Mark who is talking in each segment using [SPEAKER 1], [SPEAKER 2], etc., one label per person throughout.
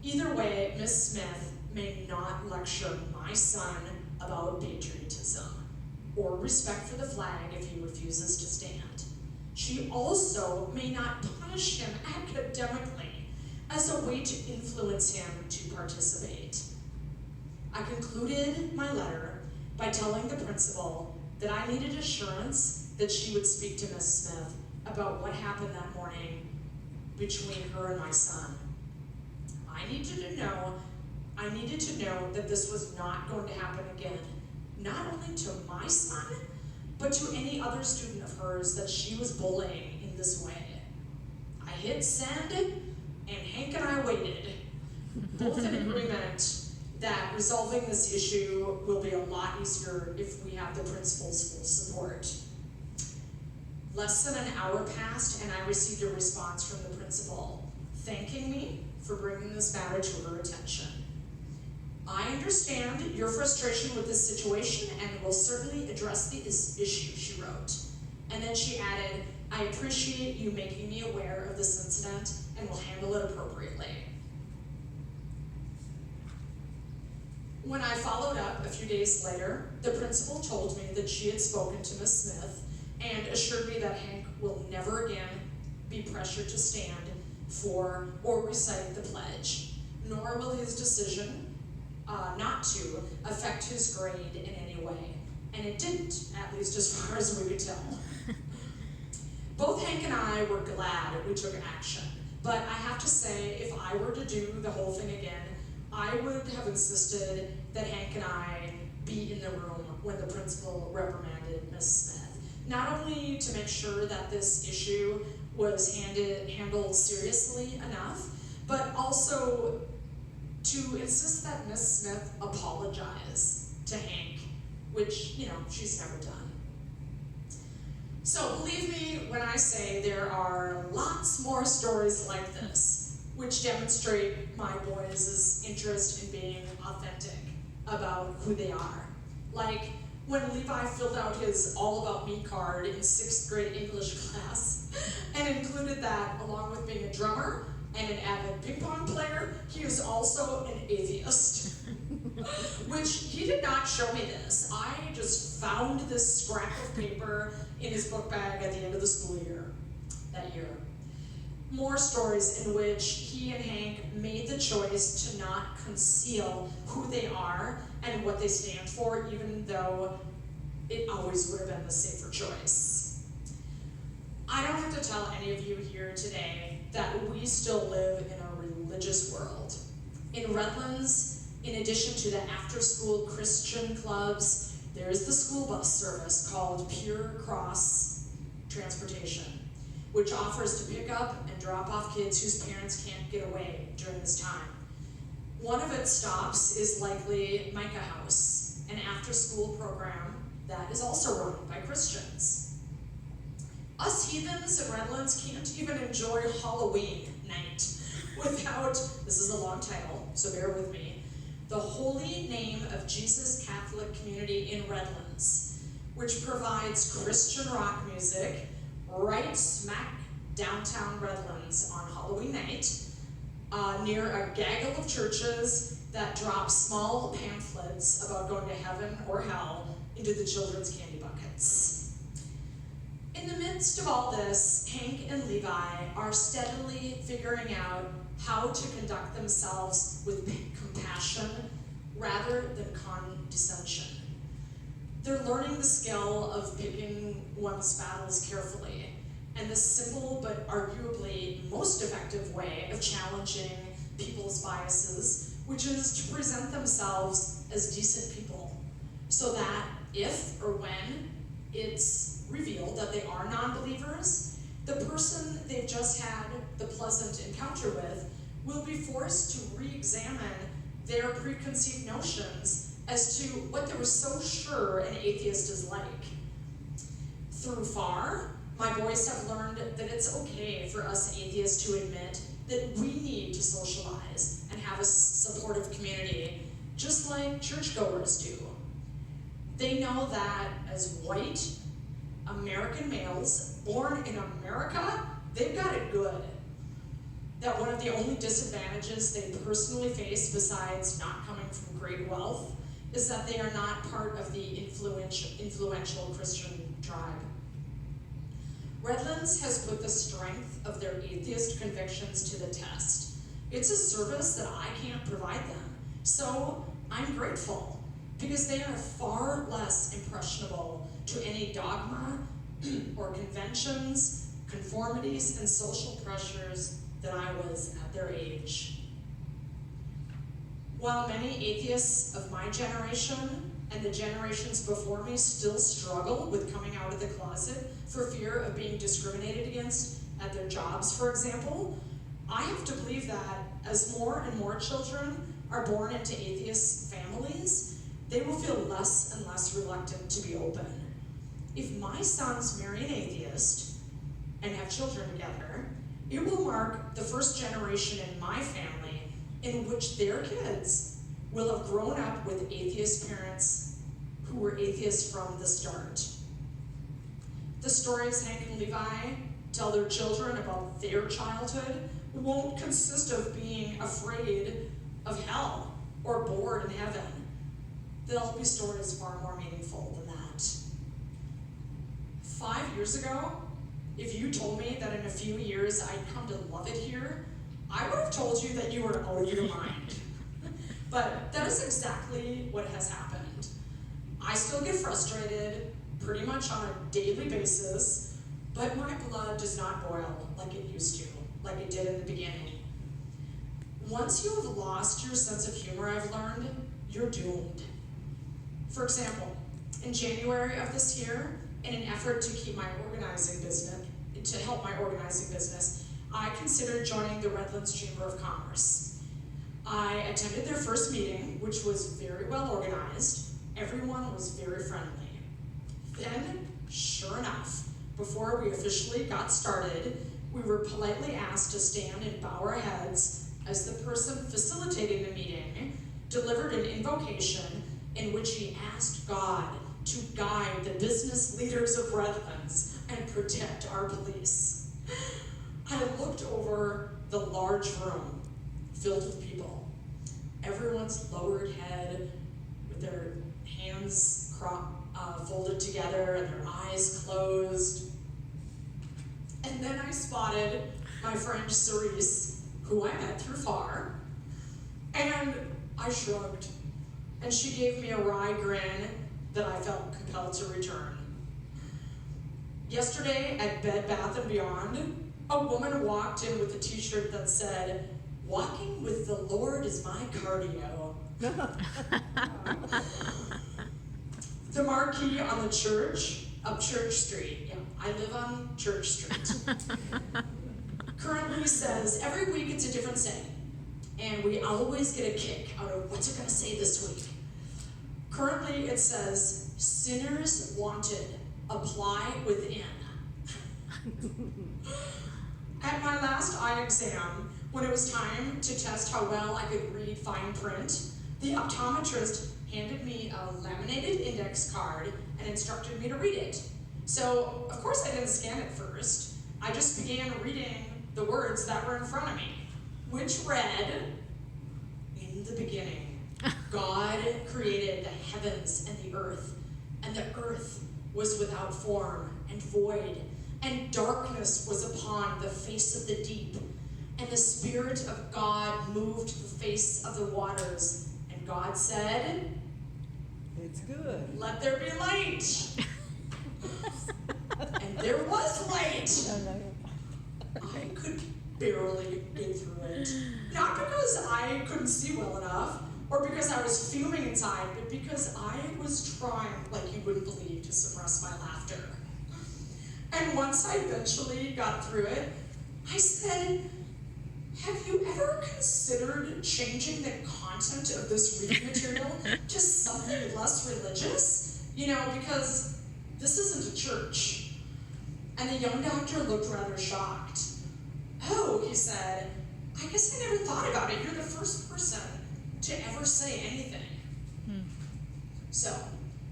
[SPEAKER 1] Either way, Miss Smith may not lecture my son about patriotism or respect for the flag if he refuses to stand. She also may not punish him academically as a way to influence him to participate. I concluded my letter by telling the principal that I needed assurance that she would speak to Miss Smith about what happened that morning between her and my son. I needed to know that this was not going to happen again, not only to my son, but to any other student of hers that she was bullying in this way. I hit send, and Hank and I waited, both in agreement that resolving this issue will be a lot easier if we have the principal's full support. Less than an hour passed, and I received a response from the principal, thanking me for bringing this matter to her attention. I understand your frustration with this situation and will certainly address the issue, she wrote. And then she added, I appreciate you making me aware of this incident and will handle it appropriately. When I followed up a few days later, the principal told me that she had spoken to Miss Smith and assured me that Hank will never again be pressured to stand for or recite the pledge, nor will his decision not to affect his grade in any way. And it didn't, at least as far as we could tell. Both Hank and I were glad we took action, but I have to say, if I were to do the whole thing again, I would have insisted that Hank and I be in the room when the principal reprimanded Miss Smith, not only to make sure that this issue was handled seriously enough, but also to insist that Miss Smith apologize to Hank, which, she's never done. So believe me when I say there are lots more stories like this, which demonstrate my boys' interest in being authentic about who they are. Like when Levi filled out his All About Me card in 6th grade English class and included that along with being a drummer and an avid ping pong player, he was also an atheist. Which he did not show me this. I just found this scrap of paper in his book bag at the end of the school year, that year. More stories in which he and Hank made the choice to not conceal who they are and what they stand for, even though it always would have been the safer choice. I don't have to tell any of you here today that we still live in a religious world. In Redlands, in addition to the after-school Christian clubs, there's the school bus service called Pure Cross Transportation, which offers to pick up and drop off kids whose parents can't get away during this time. One of its stops is likely Micah House, an after-school program that is also run by Christians. Us heathens in Redlands can't even enjoy Halloween night without, this is a long title, so bear with me, the Holy Name of Jesus Catholic Community in Redlands, which provides Christian rock music right smack downtown Redlands on Halloween night, near a gaggle of churches that drop small pamphlets about going to heaven or hell into the children's candy buckets. In the midst of all this, Hank and Levi are steadily figuring out how to conduct themselves with compassion rather than condescension. They're learning the skill of picking one's battles carefully, and the simple but arguably most effective way of challenging people's biases, which is to present themselves as decent people, so that if or when it's revealed that they are non-believers, the person they've just had the pleasant encounter with will be forced to re-examine their preconceived notions as to what they were so sure an atheist is like. Through far, my boys have learned that it's okay for us atheists to admit that we need to socialize and have a supportive community, just like churchgoers do. They know that as white American males born in America, they've got it good. that one of the only disadvantages they personally face, besides not coming from great wealth, is that they are not part of the influential Christian tribe. Redlands has put the strength of their atheist convictions to the test. It's a service that I can't provide them, so I'm grateful, because they are far less impressionable to any dogma or conventions, conformities, and social pressures than I was at their age. While many atheists of my generation and the generations before me still struggle with coming out of the closet for fear of being discriminated against at their jobs, for example, I have to believe that as more and more children are born into atheist families, they will feel less and less reluctant to be open. If my sons marry an atheist and have children together, it will mark the first generation in my family in which their kids will have grown up with atheist parents who were atheists from the start. The stories Hank and Levi tell their children about their childhood won't consist of being afraid of hell or bored in heaven. They'll be stories far more meaningful than that. 5 years ago, if you told me that in a few years I'd come to love it here, I would have told you that you were out of your mind. But that is exactly what has happened. I still get frustrated pretty much on a daily basis, but my blood does not boil like it used to, like it did in the beginning. Once you have lost your sense of humor, I've learned, you're doomed. For example, in January of this year, in an effort to keep my organizing business, to help my organizing business, I considered joining the Redlands Chamber of Commerce. I attended their first meeting, which was very well organized. Everyone was very friendly. Then, sure enough, before we officially got started, we were politely asked to stand and bow our heads as the person facilitating the meeting delivered an invocation in which he asked God to guide the business leaders of Redlands and protect our police. I looked over the large room filled with people. Everyone's lowered head with their hands folded together and their eyes closed. And then I spotted my friend Cerise, who I met through FAR, and I shrugged. And she gave me a wry grin that I felt compelled to return. Yesterday at Bed Bath & Beyond, a woman walked in with a t-shirt that said, "Walking with the Lord is my cardio." The marquee on the church, up Church Street, yeah, I live on Church Street, currently says, every week it's a different saying, and we always get a kick out of what's it gonna say this week. Currently it says, "Sinners wanted, apply within." At my last eye exam, when it was time to test how well I could read fine print, the optometrist handed me a laminated index card and instructed me to read it. So, of course I didn't scan it first. I just began reading the words that were in front of me, which read, "In the beginning, God created the heavens and the earth was without form and void, and darkness was upon the face of the deep, and the Spirit of God moved the face of the waters, and God said,
[SPEAKER 2] it's good.
[SPEAKER 1] let there be light." And there was light. I could barely get through it. Not because I couldn't see well enough, or because I was fuming inside, but because I was trying, like you wouldn't believe, to suppress my laughter. And once I eventually got through it, I said, "Have you ever considered changing the content of this reading material to something less religious? You know, because this isn't a church." And the young doctor looked rather shocked. "Oh," he said, "I guess I never thought about it. You're the first person to ever say anything." So,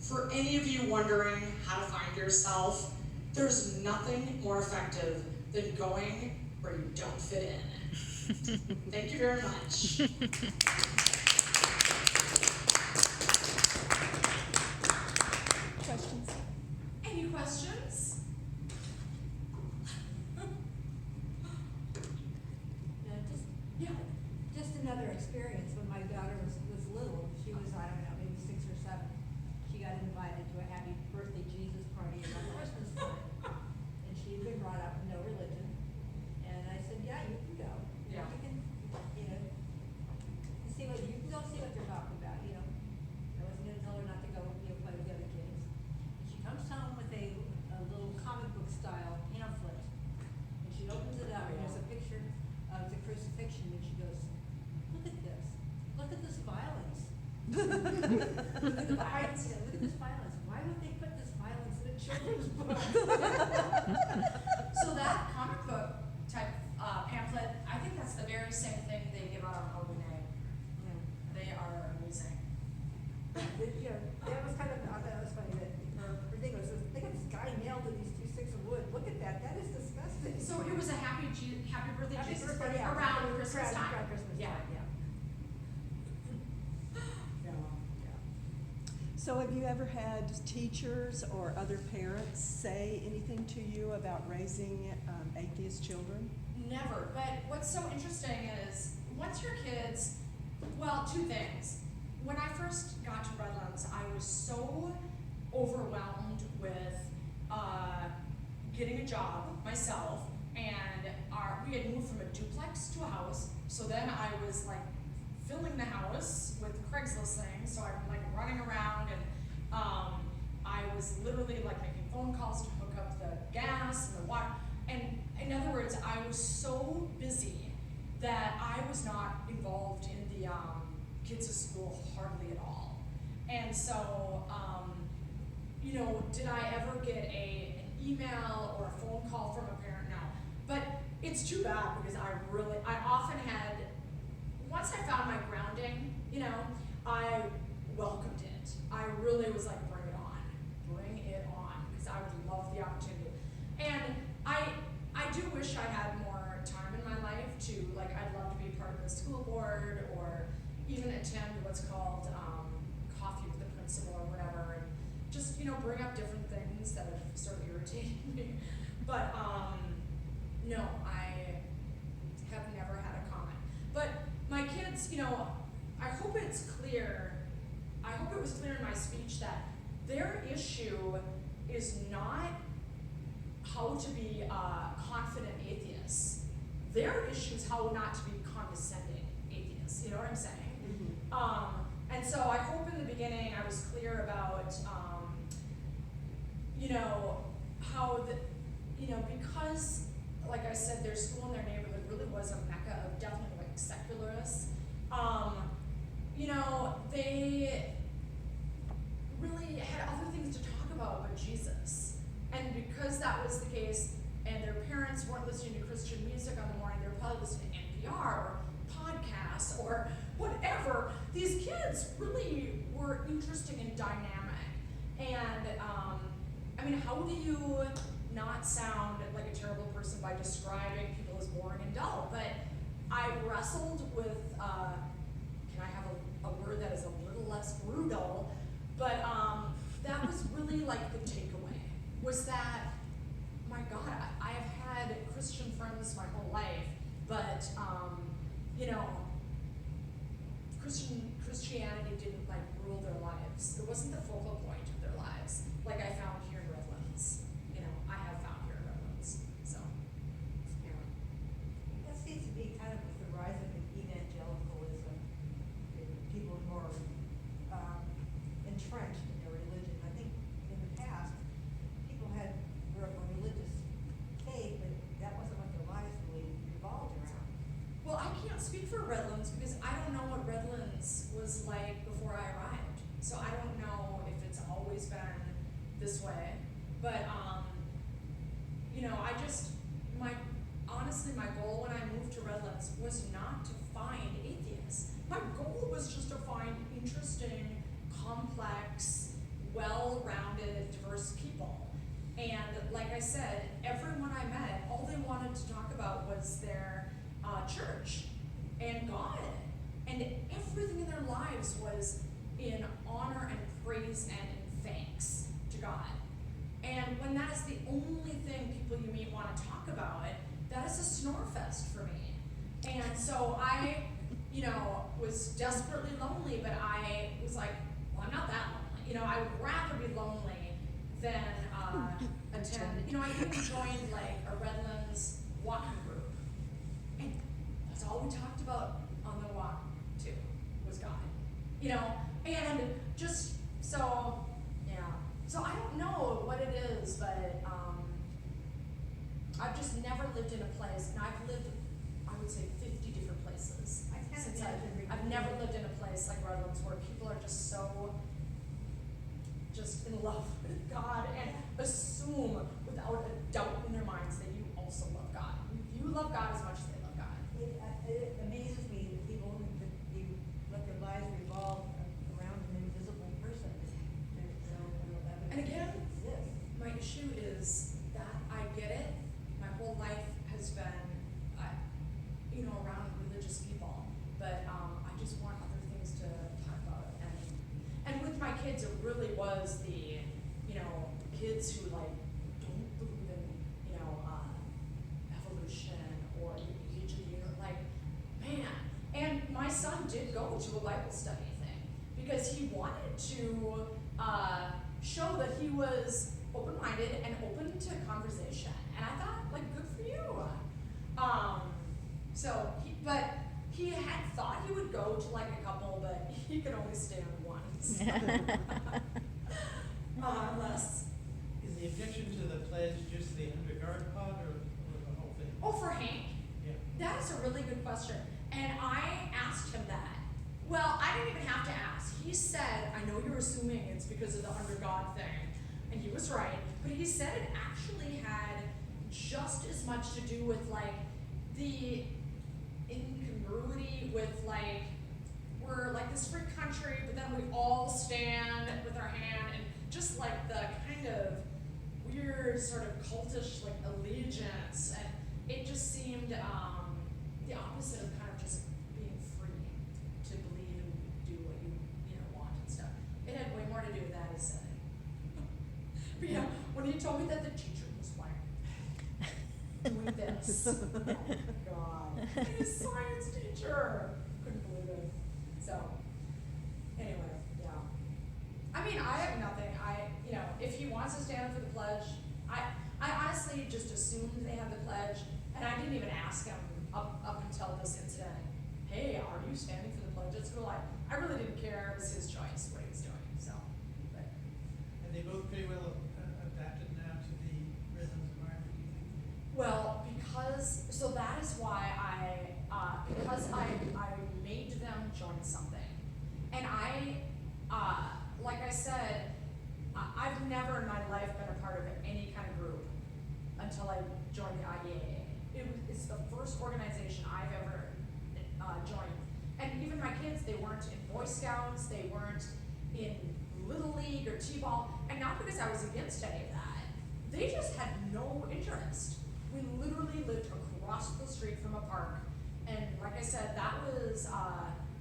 [SPEAKER 1] for any of you wondering how to find yourself, there's nothing more effective than going where you don't fit in. Thank you very much.
[SPEAKER 2] Questions?
[SPEAKER 3] Any questions?
[SPEAKER 4] Yeah, just another experience when my daughter was little. She was, I don't know, maybe 6 or 7. She got invited to a happy birthday Jesus party around Christmas time. And she had been brought up with no religion. And I said, yeah, you can go.
[SPEAKER 3] Yeah.
[SPEAKER 4] You can, you can go see what they're talking about, I wasn't gonna tell her not to go, play with the other kids. And she comes home with a little comic book style pamphlet. And she opens it up, and there's a picture of the crucifixion, and she goes, look at this. Look at this violence. Look at the violence. Yeah, look at this violence. Why would they put this violence in a children's book?
[SPEAKER 3] So that comic book type pamphlet, I think that's the very same thing they give out on Open A. They are amazing.
[SPEAKER 4] That was kind of, I thought it was funny that her thing was, they got this guy nailed to these 2 sticks of wood. Look at that. That is disgusting.
[SPEAKER 3] So it was a happy birthday
[SPEAKER 4] Happy
[SPEAKER 3] Jesus
[SPEAKER 4] birthday,
[SPEAKER 3] party
[SPEAKER 4] yeah.
[SPEAKER 3] around Christmas time.
[SPEAKER 4] Around Christmas
[SPEAKER 3] Yeah.
[SPEAKER 4] time, yeah.
[SPEAKER 2] So have you ever had teachers or other parents say anything to you about raising atheist children?
[SPEAKER 3] Never, but what's so interesting is, once your kids, well, 2 things. When I first got to Redlands, I was so overwhelmed with getting a job myself, and we had moved from a duplex to a house, so then I was like filling the house with Craigslist things, so I'm like running around, and I was literally like making phone calls to hook up the gas and the water, and in other words, I was so busy that I was not involved in the kids' school hardly at all. And so, did I ever get an email or a phone call from a parent? No. But it's too bad, because I often had, once I found my grounding, I welcomed it. I really was like, bring it on, because I would love the opportunity. And I do wish I had more time in my life to, I'd love to be part of the school board, or even attend what's called coffee with the principal or whatever, and just, bring up different things that have sort of irritated me. But, no, I have never had a comment. But my kids, I hope it was clear in my speech that their issue is not how to be confident atheists. Their issue is how not to be condescending atheists. You know what I'm saying? Mm-hmm. And so I hope in the beginning I was clear about, how because, like I said, their school and their neighborhood really was a mecca of definitely secularists. They really had other things to talk about but Jesus. And because that was the case, and their parents weren't listening to Christian music on the morning, they were probably listening to NPR or podcasts or whatever, these kids really were interesting and dynamic. And, how do you not sound like a terrible person by describing people as boring and dull? But I wrestled with, can I have a word that is a little less brutal? But that was really like the takeaway, was that, my God, I have had Christian friends my whole life, but, Christianity didn't rule their lives. It wasn't the focal point of their lives, like I found here in Redlands. I have found here in Redlands. So, yeah.
[SPEAKER 4] That seems to be kind of with the rise of evangelicalism, people more entrenched in their religion. I think in the past, people were of a religious faith, but that wasn't what their lives really revolved around.
[SPEAKER 3] Well, I can't speak for Redlands because I don't know what Redlands was like before I arrived. So I don't know if it's always been this way. But, honestly, my goal when I moved to Redlands was not to find atheists. My goal was just to find interesting, complex, well-rounded, diverse people. And like I said, everyone I met, all they wanted to talk about was their church. lives was in honor and praise and in thanks to God. And when that is the only thing people you meet want to talk about, that is a snore fest for me. And so I, was desperately lonely, but I was like, well, I'm not that lonely. I would rather be lonely than attend. I even joined like a Redlands walking group, and that's all we talked about on the walk too, was God. And just so, yeah. So I don't know what it is, but I've just never lived in a place, and I've lived, I would say, 50 different places. Since I've never lived in a place like Redlands where people are just so just in love with God and assume without a doubt in their minds that you also love God. You love God as much as they love God.
[SPEAKER 4] It amazes me that people let their lives revolve around an invisible person. There's no evidence
[SPEAKER 3] And again,
[SPEAKER 4] that it exists.
[SPEAKER 3] my issue is that I get it. My whole life has been, around religious people, but I just want other things to talk about. And with my kids, it really was the, kids who like don't believe in, evolution or the age of the universe. Like, man. And my son did go to a Bible study thing because he wanted to show that he was open-minded and open to conversation. And I thought, like, good for you. But he had thought he would go to like a couple, but he could only stand once. Unless.
[SPEAKER 5] Is the objection to the pledge just the underguard part or the whole thing?
[SPEAKER 3] Oh, for Hank?
[SPEAKER 5] Yeah.
[SPEAKER 3] That is a really good question. And I asked him that. Well, I didn't even have to ask. He said, I know you're assuming it's because of the under God thing. And he was right. But he said it actually had just as much to do with like the incongruity with like, we're like this free country, but then we all stand with our hand and just like the kind of weird sort of cultish like allegiance. And it just seemed the opposite of kind of just being free to believe and do what you want and stuff. It had way more to do with that, he said. But yeah, when he told me that the teacher was like doing this, oh God, he's a science teacher. Couldn't believe it. So anyway, yeah. I mean, I have nothing. If he wants to stand for the pledge, I honestly just assumed they had the pledge, and I didn't even ask him up until this incident. Hey, are you standing for the pledge at school? I really didn't care. It was his choice what he was doing. So, but
[SPEAKER 5] And they both pretty well adapted now to the Redlands environment, do you think?
[SPEAKER 3] well, so that is why because I made them join something, and like I said, I've never in my life been a part of any kind of group until I joined the IEA. It's the first organization I've ever joined. And even my kids, they weren't in Boy Scouts, they weren't in Little League or T-ball, and not because I was against any of that. They just had no interest. We literally lived across the street from a park, and like I said, that was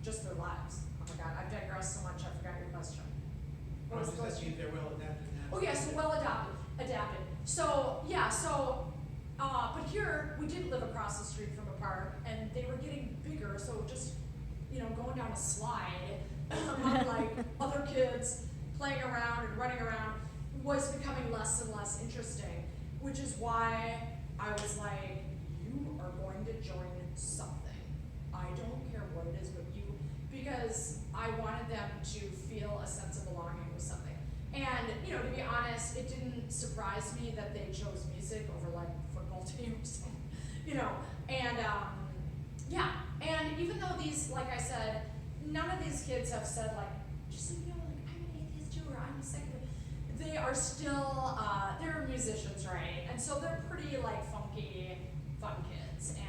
[SPEAKER 3] just their lives. Oh my God, I've digressed so much, I forgot your question.
[SPEAKER 5] I was just asking if they're well adapted now.
[SPEAKER 3] Oh yeah, so well adapted. So yeah, but here we did live across the street from a park, and they were getting bigger. So just going down a slide among like other kids playing around and running around was becoming less and less interesting. Which is why I was like, you are going to join something. I don't care what it is, but because I wanted them to feel a sense of belonging with something. And, to be honest, it didn't surprise me that they chose music over like football teams, and yeah. And even though these, like I said, none of these kids have said like, just like, I'm an atheist too, or I'm a secular. They are still, they're musicians, right? And so they're pretty like funky, fun kids. And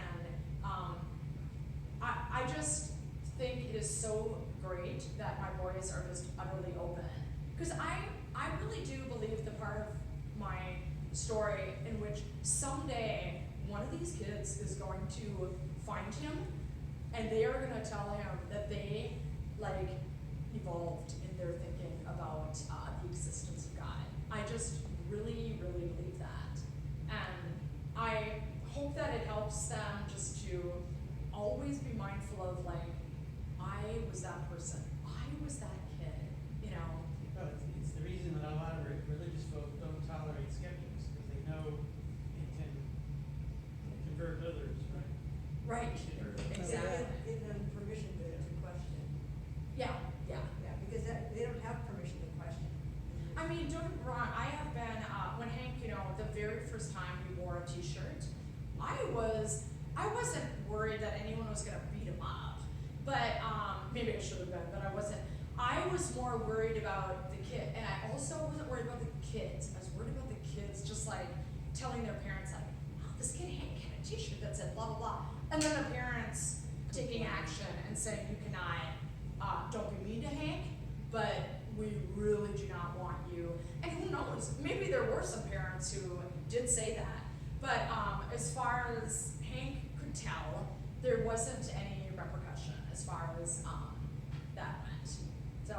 [SPEAKER 3] I just think it is so great that my boys are just utterly open. Because I really do believe the part of my story in which someday one of these kids is going to find him, and they are going to tell him that they like evolved in their thinking about the existence of God. I just really, really believe that. And I hope that it helps them just to always be mindful of like, I was that person, I was that kid, you know?
[SPEAKER 5] Well, it's the reason that a lot of religious folk don't tolerate skeptics, because they know it can convert others, right?
[SPEAKER 3] Right, exactly.
[SPEAKER 4] Give them permission to question.
[SPEAKER 3] Yeah, yeah.
[SPEAKER 4] Yeah, because they don't have permission to question.
[SPEAKER 3] I mean, don't get me wrong, I have been, when Hank, you know, the very first time he wore a t-shirt, I wasn't worried that anyone was gonna beat him up, but, maybe I should have been, but I wasn't. I was more worried about the kid, and I also wasn't worried about the kids. I was worried about the kids just like telling their parents like, oh, this kid Hank had a t-shirt that said blah, blah, blah. And then the parents taking action and saying, you cannot, don't be mean to Hank, but we really do not want you. And who knows, maybe there were some parents who did say that, but as far as Hank could tell, there wasn't any repercussion as far as that went. So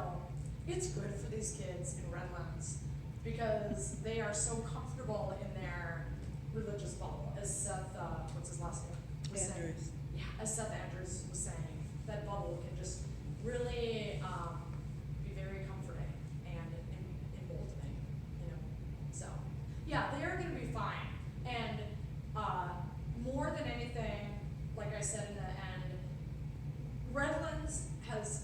[SPEAKER 3] it's good for these kids in Redlands because they are so comfortable in their religious bubble, as Seth, what's his last name? Was saying.
[SPEAKER 2] Andrews.
[SPEAKER 3] Yeah, as Seth Andrews was saying, that bubble can just really be very comforting and emboldening, you know. So, yeah, they are going to be fine. And more than anything, like I said in the end, Redlands has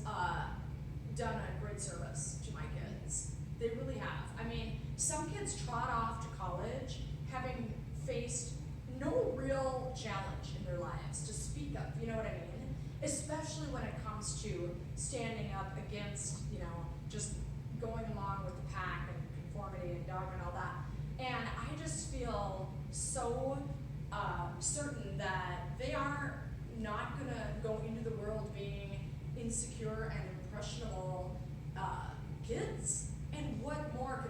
[SPEAKER 3] done a great service to my kids. They really have. I mean, some kids trot off to college having faced no real challenge in their lives to speak up, you know what I mean? Especially when it comes to standing up against, you know, just going along with the pack and conformity and dogma and all that. And I just feel so certain that they are not gonna go into the world being insecure and impressionable kids. And what more could